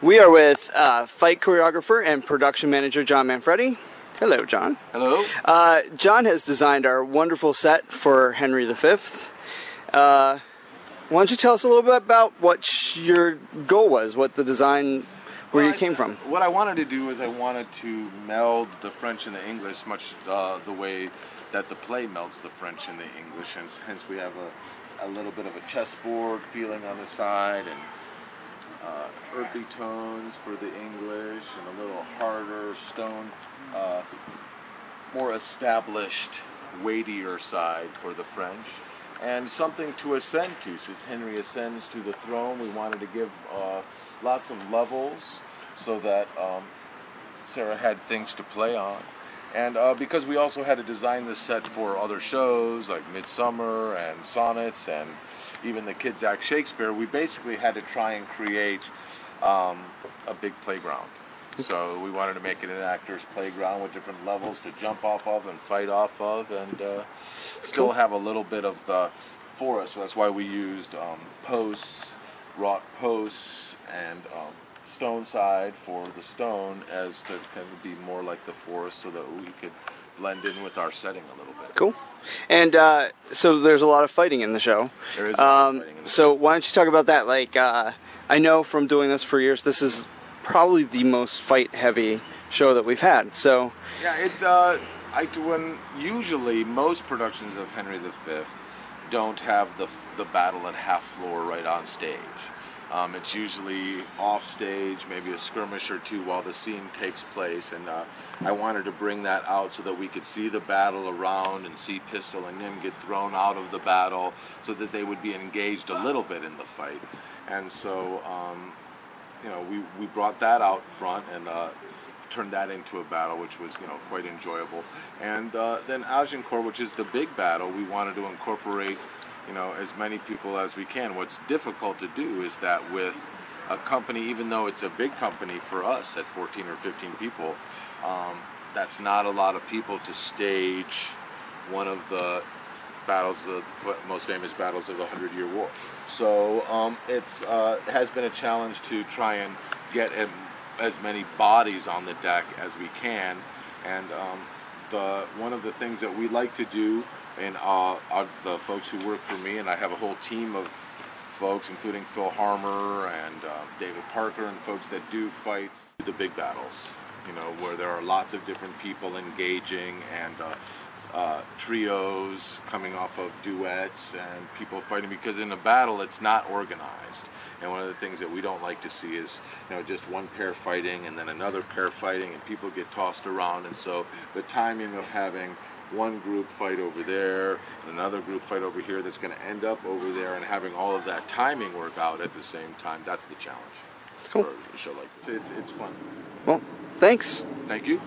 We are with fight choreographer and production manager John Manfredi. Hello, John. Hello. John has designed our wonderful set for Henry V. Why don't you tell us a little bit about what your goal was, what the design, where you came from? What I wanted to do is I wanted to meld the French and the English much the way that the play melds the French and the English, and hence we have a little bit of a chessboard feeling on the side, and earthy tones for the English, and a little harder stone, more established, weightier side for the French, and something to ascend to. Since Henry ascends to the throne, we wanted to give lots of levels so that Sarah had things to play on. And because we also had to design this set for other shows like Midsummer and Sonnets and even the kids' act Shakespeare, we basically had to try and create a big playground. So we wanted to make it an actor's playground with different levels to jump off of and fight off of, and still have a little bit of the forest. So that's why we used posts, rock posts, and stone side for the stone, as to kind of be more like the forest, so that we could blend in with our setting a little bit. Cool. And so there's a lot of fighting in the show. There is a lot of fighting in the show. So why don't you talk about that? Like, I know from doing this for years, this is probably the most fight-heavy show that we've had. So yeah, usually most productions of Henry V don't have the battle at half floor right on stage. It's usually off stage, maybe a skirmish or two while the scene takes place, and I wanted to bring that out so that we could see the battle around and see Pistol and Nim get thrown out of the battle, so that they would be engaged a little bit in the fight. And so we brought that out front and turned that into a battle, which was quite enjoyable. And then Agincourt, which is the big battle, we wanted to incorporate as many people as we can. What's difficult to do is that with a company, even though it's a big company for us at 14 or 15 people, that's not a lot of people to stage one of the battles, the most famous battles of the 100-Year War. So it has been a challenge to try and get as many bodies on the deck as we can. And one of the things that we like to do, and the folks who work for me, and I have a whole team of folks, including Phil Harmer and David Parker, and folks that do fights, the big battles, where there are lots of different people engaging, and trios coming off of duets, and people fighting, because in a battle it's not organized. And one of the things that we don't like to see is just one pair fighting and then another pair fighting, and people get tossed around. And so the timing of having one group fight over there and another group fight over here that's going to end up over there, and having all of that timing work out at the same time, that's the challenge. Cool. For a show like this. It's fun. Well, thanks. Thank you.